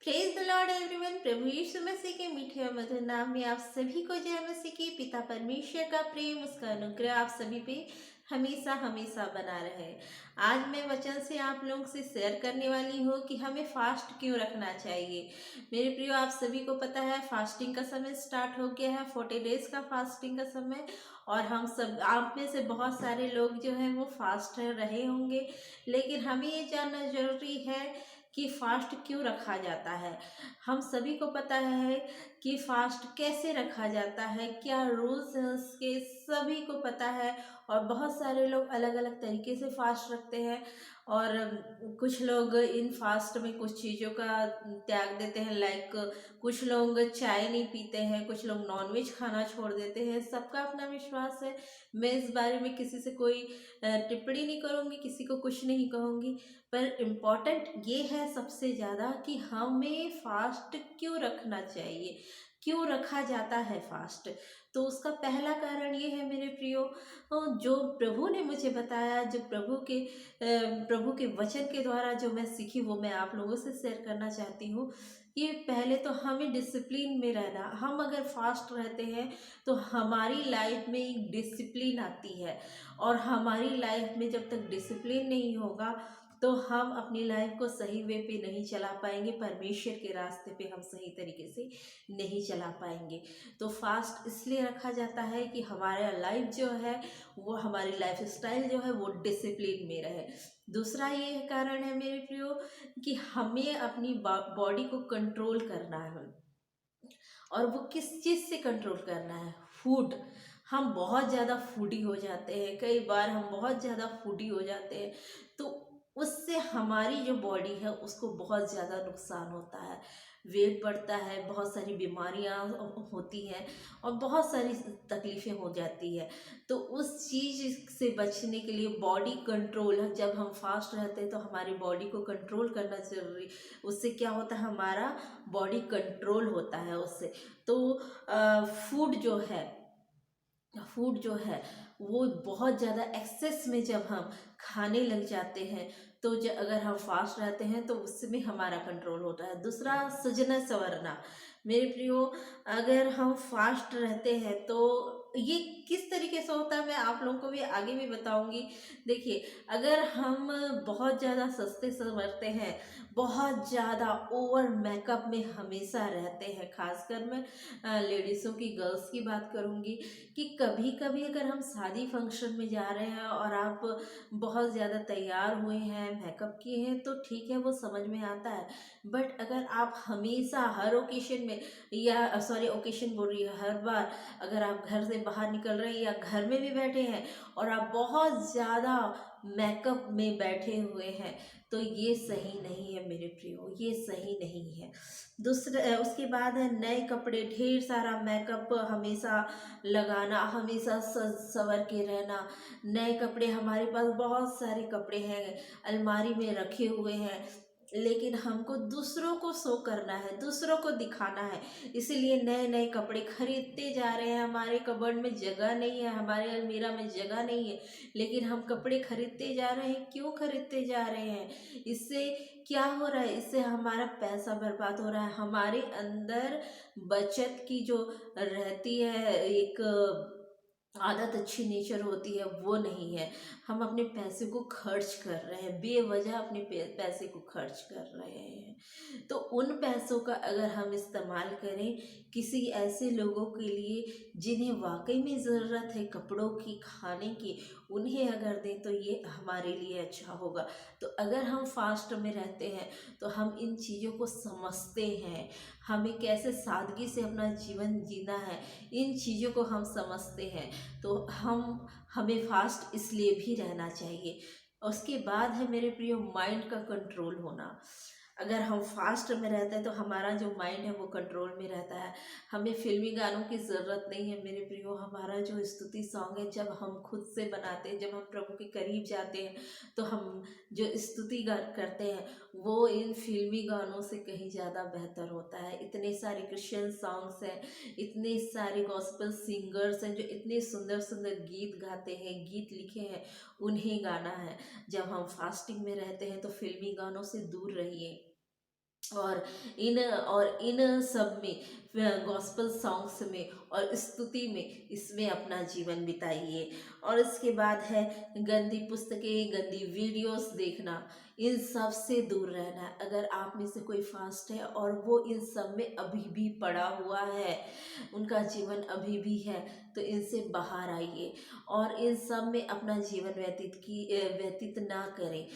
Praise the Lord everyone. प्रभु यीशु मसीह के मीठे और मधुर नाम में आप सभी को जय मसीह की। पिता परमेश्वर का प्रेम, उसका अनुग्रह आप सभी पे हमेशा हमेशा बना रहे। आज मैं वचन से आप लोगों से शेयर करने वाली हूँ कि हमें फास्ट क्यों रखना चाहिए। मेरे प्रियो, आप सभी को पता है फास्टिंग का समय स्टार्ट हो गया है, 40 डेज का फास्टिंग का समय। और हम सब, आप में से बहुत सारे लोग जो हैं वो फास्ट रहे होंगे, लेकिन हमें ये जानना जरूरी है कि फास्ट क्यों रखा जाता है। हम सभी को पता है कि फास्ट कैसे रखा जाता है, क्या रूल्स हैं उसके, सभी को पता है। और बहुत सारे लोग अलग अलग तरीके से फास्ट रखते हैं। और कुछ लोग इन फास्ट में कुछ चीज़ों का त्याग देते हैं, लाइक कुछ लोग चाय नहीं पीते हैं, कुछ लोग नॉनवेज खाना छोड़ देते हैं। सबका अपना विश्वास है। मैं इस बारे में किसी से कोई टिप्पणी नहीं करूँगी, किसी को कुछ नहीं कहूँगी। पर इम्पॉर्टेंट ये है सबसे ज़्यादा कि हमें फास्ट क्यों रखना चाहिए, क्यों रखा जाता है फास्ट। तो उसका पहला कारण ये है मेरे प्रियो, जो प्रभु ने मुझे बताया, जो प्रभु के वचन के द्वारा जो मैं सीखी, वो मैं आप लोगों से शेयर करना चाहती हूँ। कि पहले तो हमें डिसिप्लिन में रहना। हम अगर फास्ट रहते हैं तो हमारी लाइफ में एक डिसिप्लिन आती है। और हमारी लाइफ में जब तक डिसिप्लिन नहीं होगा तो हम अपनी लाइफ को सही वे पे नहीं चला पाएंगे, परमेश्वर के रास्ते पे हम सही तरीके से नहीं चला पाएंगे। तो फास्ट इसलिए रखा जाता है कि हमारा लाइफ जो है वो, हमारी लाइफ स्टाइल जो है वो डिसिप्लिन में रहे। दूसरा ये कारण है मेरे प्रियो कि हमें अपनी बॉडी को कंट्रोल करना है। और वो किस चीज़ से कंट्रोल करना है? फूड। हम बहुत ज़्यादा फूडी हो जाते हैं, कई बार हम बहुत ज़्यादा फूडी हो जाते हैं। तो उससे हमारी जो बॉडी है उसको बहुत ज़्यादा नुकसान होता है, वेट बढ़ता है, बहुत सारी बीमारियां होती हैं और बहुत सारी तकलीफ़ें हो जाती है। तो उस चीज़ से बचने के लिए बॉडी कंट्रोल, जब हम फास्ट रहते हैं तो हमारी बॉडी को कंट्रोल करना ज़रूरी। उससे क्या होता है, हमारा बॉडी कंट्रोल होता है उससे। तो फूड जो है वो बहुत ज़्यादा एक्सेस में जब हम खाने लग जाते हैं तो अगर हम फास्ट रहते हैं तो उसमें हमारा कंट्रोल होता है। दूसरा, सजना संवरना। मेरे प्रियो, अगर हम फास्ट रहते हैं तो ये किस तरीके से होता है मैं आप लोगों को भी आगे भी बताऊंगी। देखिए, अगर हम बहुत ज़्यादा सस्ते संवरते हैं, बहुत ज़्यादा ओवर मेकअप में हमेशा रहते हैं, खासकर मैं लेडीज़ों की, गर्ल्स की बात करूँगी, कि कभी कभी अगर हम शादी फंक्शन में जा रहे हैं और आप बहुत ज़्यादा तैयार हुए हैं, मेकअप किए हैं, तो ठीक है, वो समझ में आता है। बट अगर आप हमेशा हर ओकेशन में, या सॉरी ओकेशन बोल रही है, हर बार अगर आप घर से बाहर निकल रहे हैं या घर में भी बैठे हैं और आप बहुत ज़्यादा मेकअप में बैठे हुए हैं, तो ये सही नहीं है मेरे प्रियो, ये सही नहीं है। दूसरे, उसके बाद है नए कपड़े, ढेर सारा मेकअप हमेशा लगाना, हमेशा सज सवर के रहना। नए कपड़े, हमारे पास बहुत सारे कपड़े हैं, अलमारी में रखे हुए हैं, लेकिन हमको दूसरों को शो करना है, दूसरों को दिखाना है, इसीलिए नए नए कपड़े खरीदते जा रहे हैं। हमारे कबर्ड में जगह नहीं है, हमारे अलमीरा में जगह नहीं है, लेकिन हम कपड़े खरीदते जा रहे हैं। क्यों खरीदते जा रहे हैं? इससे क्या हो रहा है? इससे हमारा पैसा बर्बाद हो रहा है। हमारे अंदर बचत की जो रहती है एक आदत, अच्छी नेचर होती है, वो नहीं है। हम अपने पैसे को खर्च कर रहे हैं, बेवजह अपने पैसे को खर्च कर रहे हैं। तो उन पैसों का अगर हम इस्तेमाल करें किसी ऐसे लोगों के लिए जिन्हें वाकई में ज़रूरत है कपड़ों की, खाने की, उन्हें अगर दें तो ये हमारे लिए अच्छा होगा। तो अगर हम फास्ट में रहते हैं तो हम इन चीज़ों को समझते हैं, हमें कैसे सादगी से अपना जीवन जीना है, इन चीज़ों को हम समझते हैं। तो हमें फास्ट इसलिए भी रहना चाहिए। उसके बाद है मेरे प्रियो, माइंड का कंट्रोल होना। अगर हम फास्ट में रहते हैं तो हमारा जो माइंड है वो कंट्रोल में रहता है। हमें फिल्मी गानों की ज़रूरत नहीं है मेरे प्रियो। हमारा जो स्तुति सॉन्ग है, जब हम खुद से बनाते हैं, जब हम प्रभु के करीब जाते हैं, तो हम जो स्तुति करते हैं वो इन फिल्मी गानों से कहीं ज़्यादा बेहतर होता है। इतने सारे क्रिश्चियन सॉन्ग्स हैं, इतने सारे गॉस्पेल सिंगर्स हैं जो इतने सुंदर सुंदर गीत गाते हैं, गीत लिखे हैं, उन्हें गाना है। जब हम फास्टिंग में रहते हैं तो फिल्मी गानों से दूर रहिए। और इन सब में, गॉस्पल सॉन्ग्स में और स्तुति में, इसमें अपना जीवन बिताइए। और इसके बाद है गंदी पुस्तकें, गंदी वीडियोस देखना, इन सब से दूर रहना है। अगर आप में से कोई फास्ट है और वो इन सब में अभी भी पड़ा हुआ है, उनका जीवन अभी भी है, तो इनसे बाहर आइए और इन सब में अपना जीवन व्यतीत ना करें।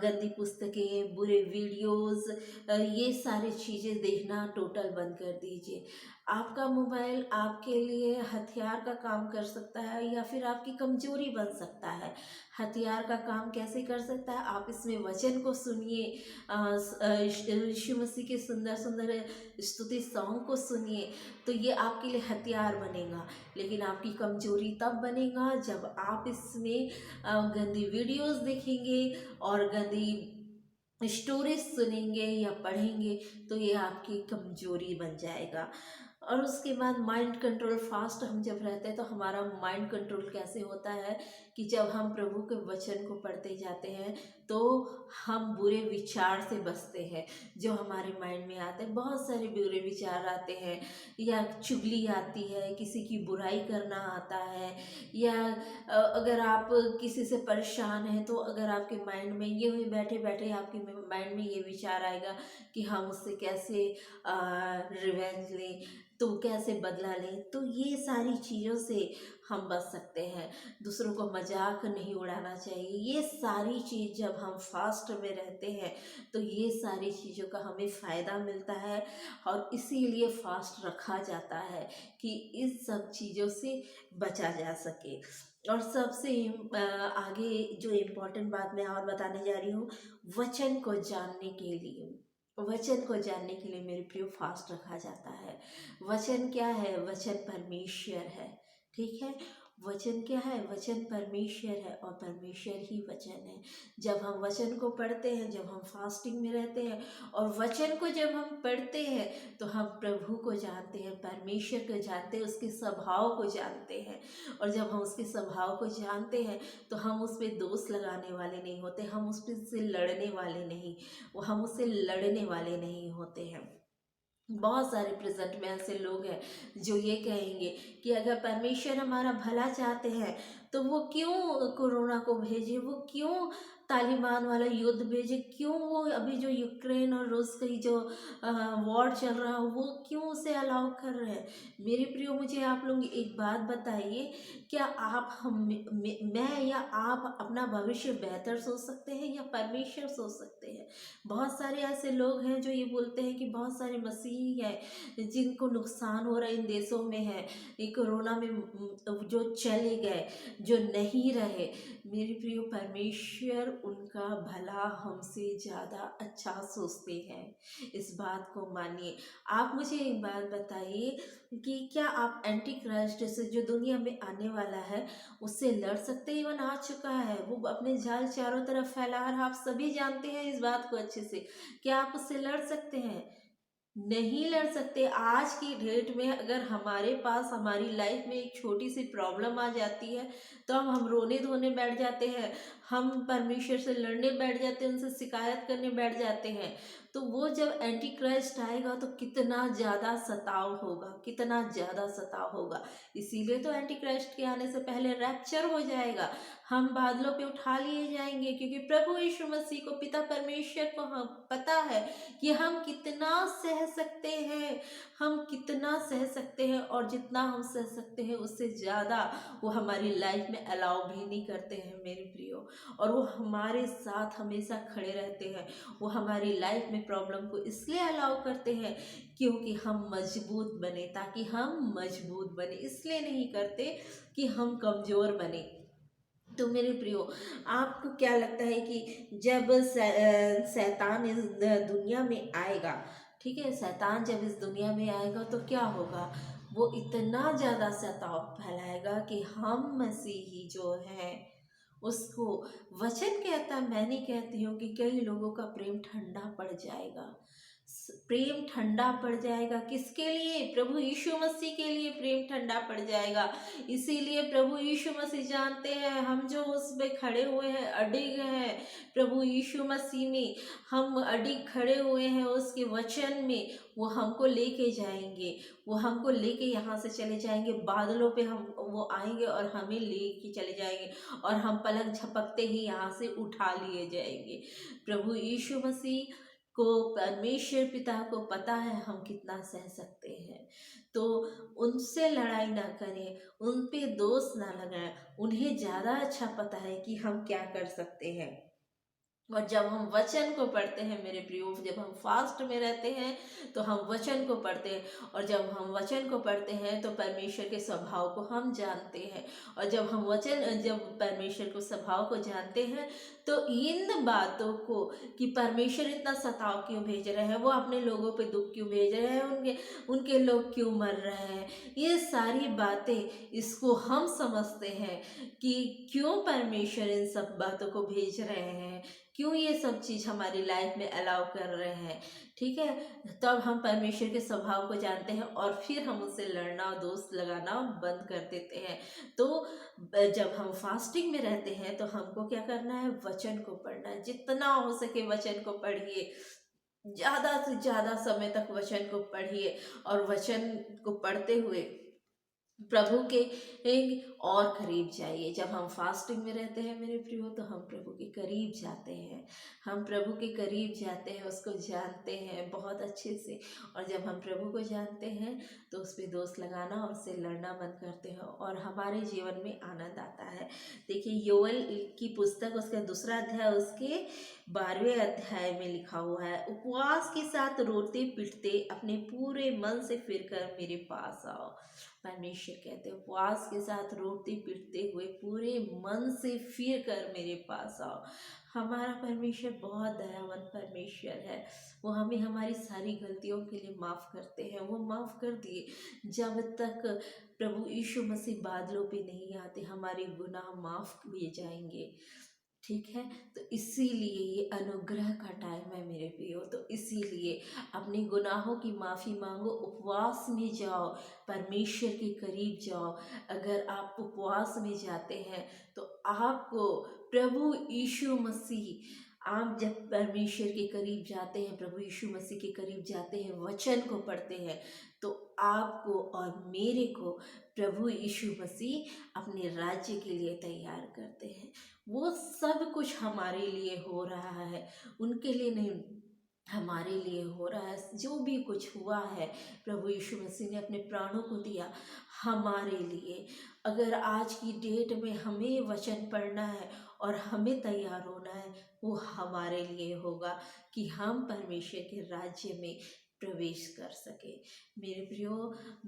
गंदी पुस्तकें, बुरे वीडियोस, ये सारी चीज़ें देखना टोटल बंद कर दीजिए। आपका मोबाइल आपके लिए हथियार का काम कर सकता है या फिर आपकी कमजोरी बन सकता है। हथियार का काम कैसे कर सकता है? आप इसमें वचन को सुनिए, यीशु मसीह के सुंदर सुंदर स्तुति सॉन्ग को सुनिए, तो ये आपके लिए हथियार बनेगा। लेकिन आपकी कमजोरी तब बनेगा जब आप इसमें गंदी वीडियोस देखेंगे और गंदी स्टोरीज सुनेंगे या पढ़ेंगे, तो ये आपकी कमजोरी बन जाएगा। और उसके बाद माइंड कंट्रोल, फास्ट हम जब रहते हैं तो हमारा माइंड कंट्रोल कैसे होता है कि जब हम प्रभु के वचन को पढ़ते जाते हैं तो हम बुरे विचार से बचते हैं। जो हमारे माइंड में आते हैं, बहुत सारे बुरे विचार आते हैं, या चुगली आती है, किसी की बुराई करना आता है, या अगर आप किसी से परेशान हैं तो अगर आपके माइंड में ये हुई, बैठे बैठे आपके माइंड में ये विचार आएगा कि हम उससे कैसे रिवेंज लें, तो कैसे बदला लें। तो ये सारी चीज़ों से हम बच सकते हैं। दूसरों को मजाक नहीं उड़ाना चाहिए। ये सारी चीज़ जब हम फास्ट में रहते हैं तो ये सारी चीज़ों का हमें फ़ायदा मिलता है, और इसीलिए फास्ट रखा जाता है कि इन सब चीज़ों से बचा जा सके। और सबसे आगे जो इम्पोर्टेंट बात मैं और बताने जा रही हूँ, वचन को जानने के लिए, वचन को जानने के लिए मेरे प्रियो फास्ट रखा जाता है। वचन क्या है? वचन परमेश्वर है। ठीक है, वचन क्या है? वचन परमेश्वर है और परमेश्वर ही वचन है। जब हम वचन को पढ़ते हैं, जब हम फास्टिंग में रहते हैं और वचन को जब हम पढ़ते हैं, तो हम प्रभु को जानते हैं, परमेश्वर को जानते हैं, उसके स्वभाव को जानते हैं। और जब हम उसके स्वभाव को जानते हैं तो हम उस पर दोष लगाने वाले नहीं होते, हम उस पर से लड़ने वाले नहीं, वो हम उससे लड़ने वाले नहीं होते हैं। बहुत सारे प्रेजेंट में ऐसे लोग हैं जो ये कहेंगे कि अगर परमेश्वर हमारा भला चाहते हैं तो वो क्यों कोरोना को भेजे, वो क्यों तालिबान वाला युद्ध भेजे, क्यों वो अभी जो यूक्रेन और रूस की जो वॉर चल रहा है वो क्यों उसे अलाउ कर रहे हैं। मेरे प्रियो, मुझे आप लोग एक बात बताइए, क्या आप मैं या आप अपना भविष्य बेहतर सोच सकते हैं या परमेश्वर सोच सकते हैं? बहुत सारे ऐसे लोग हैं जो ये बोलते हैं कि बहुत सारे मसीही हैं जिनको नुकसान हो रहा है इन देशों में है, ये कोरोना में जो चले गए, जो नहीं रहे। मेरे प्रियो, परमेश्वर उनका भला हमसे ज़्यादा अच्छा सोचते हैं, इस बात को मानिए। आप मुझे एक बात बताइए कि क्या आप एंटी क्राइस्ट से जो दुनिया में आने वाला है उससे लड़ सकते हैं? इवन आ चुका है, वो अपने जाल चारों तरफ फैला रहा है, आप सभी जानते हैं इस बात को अच्छे से। क्या आप उससे लड़ सकते हैं? नहीं लड़ सकते। आज की डेट में अगर हमारे पास हमारी लाइफ में एक छोटी सी प्रॉब्लम आ जाती है तो हम रोने धोने बैठ जाते हैं, हम परमेश्वर से लड़ने बैठ जाते हैं, उनसे शिकायत करने बैठ जाते हैं। तो वो जब एंटी क्राइस्ट आएगा तो कितना ज़्यादा सताव होगा, कितना ज़्यादा सताव होगा। इसीलिए तो एंटी क्राइस्ट के आने से पहले रैप्चर हो जाएगा, हम बादलों पे उठा लिए जाएंगे, क्योंकि प्रभु यीशु मसीह को, पिता परमेश्वर को हम पता है कि हम कितना सह सकते हैं, हम कितना सह सकते हैं, और जितना हम सह सकते हैं उससे ज़्यादा वो हमारी लाइफ में अलाउ भी नहीं करते हैं मेरे प्रियो। और वो हमारे साथ हमेशा खड़े रहते हैं। वो हमारी लाइफ में प्रॉब्लम को इसलिए अलाउ करते हैं क्योंकि हम मजबूत बने, ताकि हम मजबूत बने, इसलिए नहीं करते कि हम कमज़ोर बने। तो मेरे प्रियो, आपको क्या लगता है कि जब शैतान इस दुनिया में आएगा, ठीक है, शैतान जब इस दुनिया में आएगा तो क्या होगा? वो इतना ज़्यादा सताव फैलाएगा कि हम मसीही जो हैं उसको, वचन कहता, मैं नहीं कहती हूँ कि कई लोगों का प्रेम ठंडा पड़ जाएगा। प्रेम ठंडा पड़ जाएगा। किसके लिए? प्रभु यीशु मसीह के लिए प्रेम ठंडा पड़ जाएगा। इसीलिए प्रभु यीशु मसीह जानते हैं, हम जो उस पे खड़े हुए हैं, अडिग हैं प्रभु यीशु मसीह में, हम अडिग खड़े हुए हैं उसके वचन में, वो हमको लेके जाएंगे, वो हमको लेके यहाँ से चले जाएंगे। बादलों पे हम वो आएंगे और हमें लेके चले जाएंगे, और हम पलक झपकते ही यहाँ से उठा लिए जाएंगे। प्रभु यीशु मसीह को, परमेश्वर पिता को पता है हम कितना सह सकते हैं। तो उनसे लड़ाई ना करें, उन पे दोष ना लगाएं। उन्हें ज़्यादा अच्छा पता है कि हम क्या कर सकते हैं। और जब हम वचन को पढ़ते हैं मेरे प्रियो, जब हम फास्ट में रहते हैं तो हम वचन को पढ़ते हैं, और जब हम वचन को पढ़ते हैं तो परमेश्वर के स्वभाव को हम जानते हैं। और जब परमेश्वर को स्वभाव को जानते हैं तो इन बातों को, कि परमेश्वर इतना सताव क्यों भेज रहे हैं, वो अपने लोगों पे दुख क्यों भेज रहे हैं, उनके उनके लोग क्यों मर रहे हैं, ये सारी बातें, इसको हम समझते हैं कि क्यों परमेश्वर इन सब बातों को भेज रहे हैं, क्यों ये सब चीज़ हमारी लाइफ में अलाउ कर रहे हैं। ठीक है, तब हम परमेश्वर के स्वभाव को जानते हैं, और फिर हम उससे लड़ना और दोष लगाना बंद कर देते हैं। तो जब हम फास्टिंग में रहते हैं तो हमको क्या करना है? वचन को पढ़ना है। जितना हो सके वचन को पढ़िए, ज़्यादा से ज़्यादा समय तक वचन को पढ़िए, और वचन को पढ़ते हुए प्रभु के एक और करीब जाइए। जब हम फास्टिंग में रहते हैं मेरे प्रियो, तो हम प्रभु के करीब जाते हैं, हम प्रभु के करीब जाते हैं, उसको जानते हैं बहुत अच्छे से। और जब हम प्रभु को जानते हैं तो उस पर दोष लगाना और उससे लड़ना बंद करते हैं, और हमारे जीवन में आनंद आता है। देखिए, योएल की पुस्तक उसका 2 अध्याय उसके 12वें अध्याय में लिखा हुआ है, उपवास के साथ रोते पिटते अपने पूरे मन से फिरकर मेरे पास आओ। परमेश्वर कहते हैं, उपवास के साथ रोते पीटते हुए पूरे मन से फिर कर मेरे पास आओ। हमारा परमेश्वर बहुत दयावान परमेश्वर है। वो हमें हमारी सारी गलतियों के लिए माफ़ करते हैं, वो माफ़ कर दिए। जब तक प्रभु यीशु मसीह बादलों पे नहीं आते, हमारे गुनाह माफ़ किए जाएंगे। ठीक है, तो इसीलिए ये अनुग्रह का टाइम है मेरे प्रियो। तो इसीलिए अपने गुनाहों की माफ़ी मांगो, उपवास में जाओ, परमेश्वर के करीब जाओ। अगर आप उपवास में जाते हैं तो आपको प्रभु यीशु मसीह, आप जब परमेश्वर के करीब जाते हैं, प्रभु यीशु मसीह के करीब जाते हैं, वचन को पढ़ते हैं, तो आपको और मेरे को प्रभु यीशु मसीह अपने राज्य के लिए तैयार करते हैं। वो सब कुछ हमारे लिए हो रहा है, उनके लिए नहीं, हमारे लिए हो रहा है। जो भी कुछ हुआ है, प्रभु यीशु मसीह ने अपने प्राणों को दिया हमारे लिए। अगर आज की डेट में हमें वचन पढ़ना है और हमें तैयार होना है, वो हमारे लिए होगा कि हम परमेश्वर के राज्य में प्रवेश कर सके। मेरे प्रियो,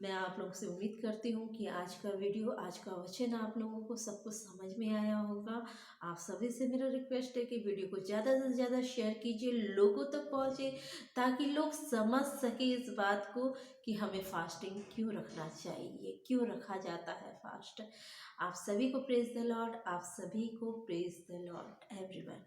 मैं आप लोगों से उम्मीद करती हूँ कि आज का वीडियो, आज का वचन आप लोगों को सब कुछ समझ में आया होगा। आप सभी से मेरा रिक्वेस्ट है कि वीडियो को ज़्यादा से ज़्यादा शेयर कीजिए, लोगों तक पहुँचे, ताकि लोग समझ सके इस बात को कि हमें फास्टिंग क्यों रखना चाहिए, क्यों रखा जाता है फास्ट। आप सभी को प्रेज द लॉर्ड, आप सभी को प्रेज द लॉर्ड एवरीवन।